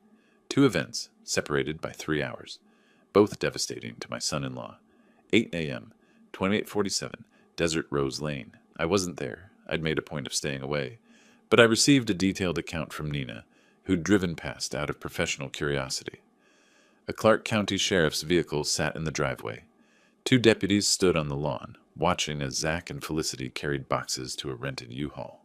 2 events, separated by 3 hours. Both devastating to my son-in-law. 8 a.m., 2847, Desert Rose Lane. I wasn't there. I'd made a point of staying away. But I received a detailed account from Nina, who'd driven past out of professional curiosity. A Clark County sheriff's vehicle sat in the driveway. 2 deputies stood on the lawn, watching as Zach and Felicity carried boxes to a rented U-Haul.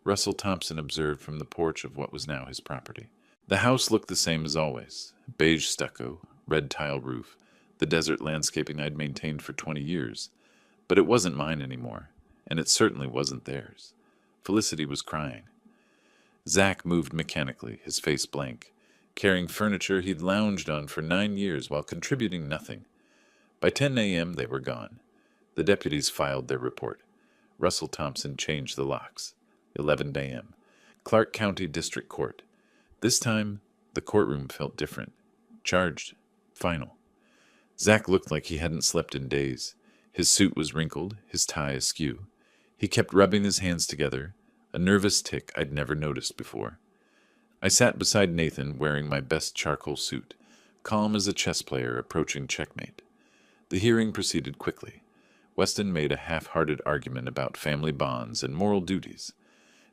Russell Thompson observed from the porch of what was now his property. The house looked the same as always. Beige stucco, red tile roof, the desert landscaping I'd maintained for 20 years. But it wasn't mine anymore, and it certainly wasn't theirs. Felicity was crying. Zach moved mechanically, his face blank, carrying furniture he'd lounged on for 9 years while contributing nothing. By 10 a.m. they were gone. The deputies filed their report. Russell Thompson changed the locks. 11 a.m. Clark County District Court. This time, the courtroom felt different. Charged. Final. Zach looked like he hadn't slept in days. His suit was wrinkled, his tie askew. He kept rubbing his hands together, a nervous tic I'd never noticed before. I sat beside Nathan wearing my best charcoal suit, calm as a chess player approaching checkmate. The hearing proceeded quickly. Weston made a half-hearted argument about family bonds and moral duties.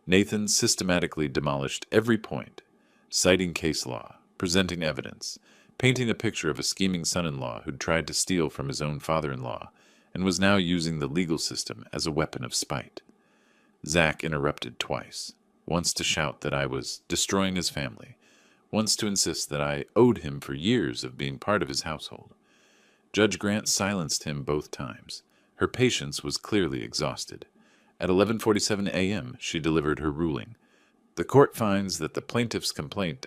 Nathan systematically demolished every point, citing case law, presenting evidence, painting a picture of a scheming son-in-law who'd tried to steal from his own father-in-law and was now using the legal system as a weapon of spite. Zach interrupted twice, once to shout that I was destroying his family, once to insist that I owed him for years of being part of his household. Judge Grant silenced him both times. Her patience was clearly exhausted. At 11:47 a.m., she delivered her ruling. The court finds that the plaintiff's complaint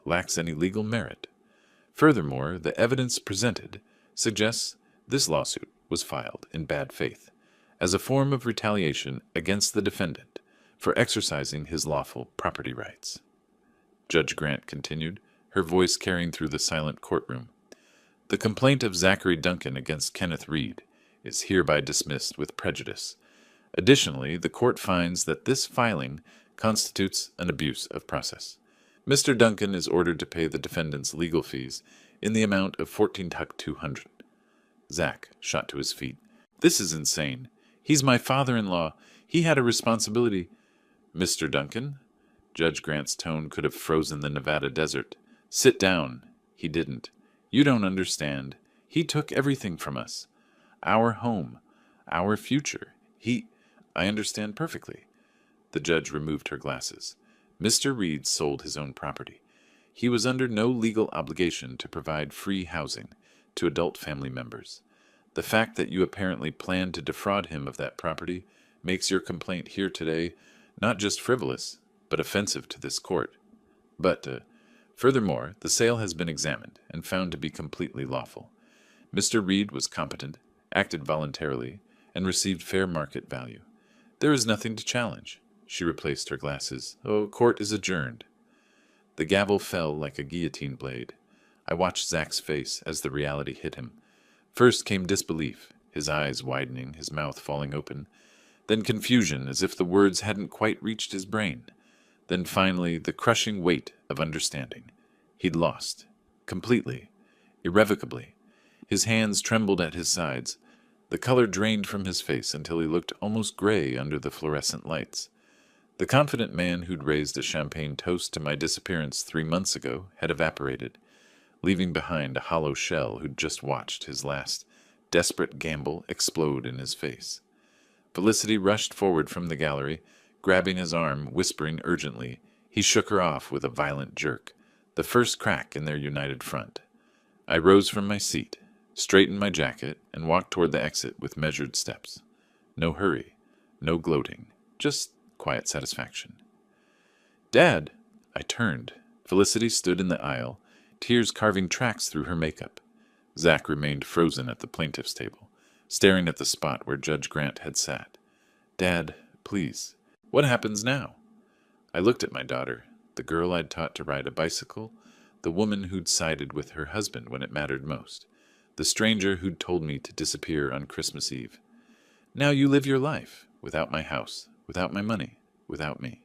lacks any legal merit. Furthermore, the evidence presented suggests this lawsuit was filed in bad faith, as a form of retaliation against the defendant for exercising his lawful property rights. Judge Grant continued, her voice carrying through the silent courtroom. The complaint of Zachary Duncan against Kenneth Reed is hereby dismissed with prejudice. Additionally, the court finds that this filing constitutes an abuse of process. Mr. Duncan is ordered to pay the defendant's legal fees in the amount of $14,200. Zach shot to his feet. This is insane. He's my father-in-law. He had a responsibility. Mr. Duncan? Judge Grant's tone could have frozen the Nevada desert. Sit down. He didn't. You don't understand. He took everything from us. Our home. Our future. I understand perfectly. The judge removed her glasses. Mr. Reed sold his own property. He was under no legal obligation to provide free housing to adult family members. The fact that you apparently planned to defraud him of that property makes your complaint here today not just frivolous, but offensive to this court. But, furthermore, the sale has been examined and found to be completely lawful. Mr. Reed was competent, acted voluntarily, and received fair market value. There is nothing to challenge. She replaced her glasses. Court is adjourned. The gavel fell like a guillotine blade. I watched Zach's face as the reality hit him. First came disbelief, his eyes widening, his mouth falling open. Then confusion, as if the words hadn't quite reached his brain. Then finally, the crushing weight of understanding. He'd lost. Completely. Irrevocably. His hands trembled at his sides. The color drained from his face until he looked almost gray under the fluorescent lights. The confident man who'd raised a champagne toast to my disappearance 3 months ago had evaporated, leaving behind a hollow shell who'd just watched his last desperate gamble explode in his face. Felicity rushed forward from the gallery, grabbing his arm, whispering urgently. He shook her off with a violent jerk, the first crack in their united front. I rose from my seat, straightened my jacket, and walked toward the exit with measured steps. No hurry, no gloating, just quiet satisfaction. Dad! I turned. Felicity stood in the aisle, tears carving tracks through her makeup. Zach remained frozen at the plaintiff's table, staring at the spot where Judge Grant had sat. Dad, please. What happens now? I looked at my daughter, the girl I'd taught to ride a bicycle, the woman who'd sided with her husband when it mattered most, the stranger who'd told me to disappear on Christmas Eve. Now you live your life, without my house, without my money, without me.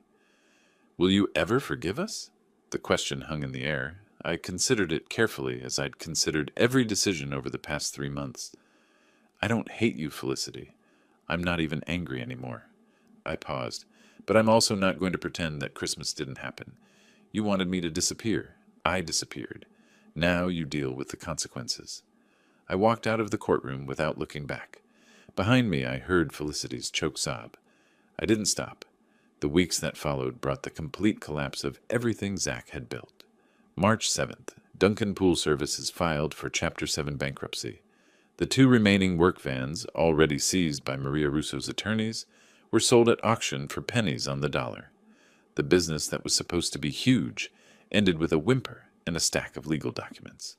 Will you ever forgive us? The question hung in the air. I considered it carefully, as I'd considered every decision over the past 3 months. I don't hate you, Felicity. I'm not even angry anymore. I paused, but I'm also not going to pretend that Christmas didn't happen. You wanted me to disappear. I disappeared. Now you deal with the consequences. I walked out of the courtroom without looking back. Behind me, I heard Felicity's choked sob. I didn't stop. The weeks that followed brought the complete collapse of everything Zach had built. March 7th, Duncan Pool Services filed for Chapter 7 bankruptcy. The 2 remaining work vans, already seized by Maria Russo's attorneys, were sold at auction for pennies on the dollar. The business that was supposed to be huge ended with a whimper and a stack of legal documents.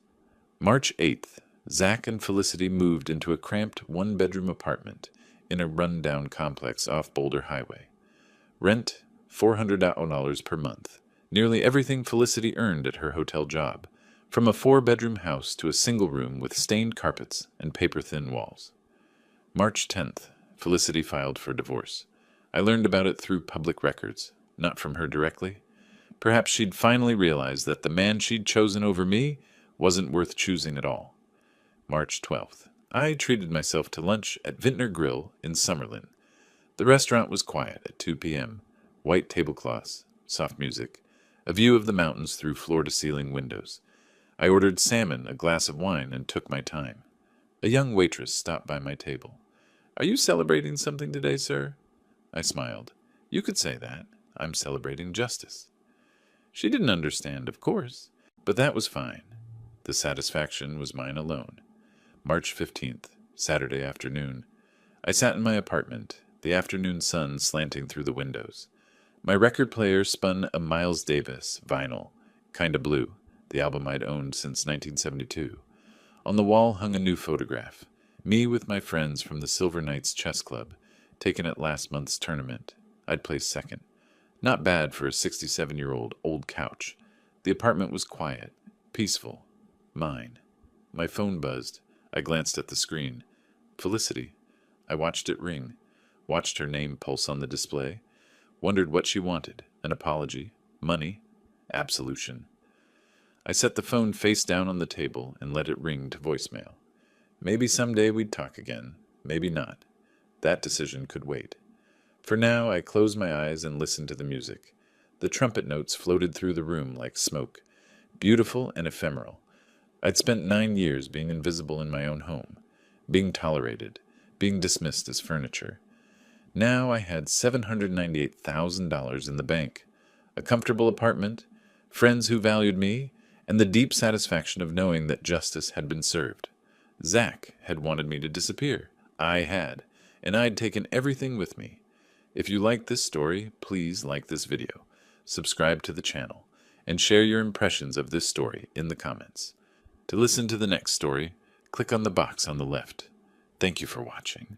March 8th, Zach and Felicity moved into a cramped 1-bedroom apartment in a run-down complex off Boulder Highway. Rent, $400 per month, nearly everything Felicity earned at her hotel job, from a 4-bedroom house to a single room with stained carpets and paper-thin walls. March 10th, Felicity filed for divorce. I learned about it through public records, not from her directly. Perhaps she'd finally realized that the man she'd chosen over me wasn't worth choosing at all. March 12th, I treated myself to lunch at Vintner Grill in Summerlin. The restaurant was quiet at 2 p.m., white tablecloths, soft music, a view of the mountains through floor-to-ceiling windows. I ordered salmon, a glass of wine, and took my time. A young waitress stopped by my table. "Are you celebrating something today, sir?" I smiled. "You could say that. I'm celebrating justice." She didn't understand, of course, but that was fine. The satisfaction was mine alone. March 15th, Saturday afternoon. I sat in my apartment, the afternoon sun slanting through the windows. My record player spun a Miles Davis vinyl, Kinda Blue, the album I'd owned since 1972. On the wall hung a new photograph, me with my friends from the Silver Knights Chess Club, taken at last month's tournament. I'd placed second. Not bad for a 67-year-old old couch. The apartment was quiet, peaceful, mine. My phone buzzed. I glanced at the screen. Felicity. I watched it ring, watched her name pulse on the display, wondered what she wanted, an apology, money, absolution. I set the phone face down on the table and let it ring to voicemail. Maybe someday we'd talk again, maybe not. That decision could wait. For now, I closed my eyes and listened to the music. The trumpet notes floated through the room like smoke, beautiful and ephemeral. I'd spent 9 years being invisible in my own home, being tolerated, being dismissed as furniture. Now I had $798,000 in the bank, a comfortable apartment, friends who valued me, and the deep satisfaction of knowing that justice had been served. Zach had wanted me to disappear. I had, and I'd taken everything with me. If you like this story, please like this video, subscribe to the channel, and share your impressions of this story in the comments. To listen to the next story, click on the box on the left. Thank you for watching.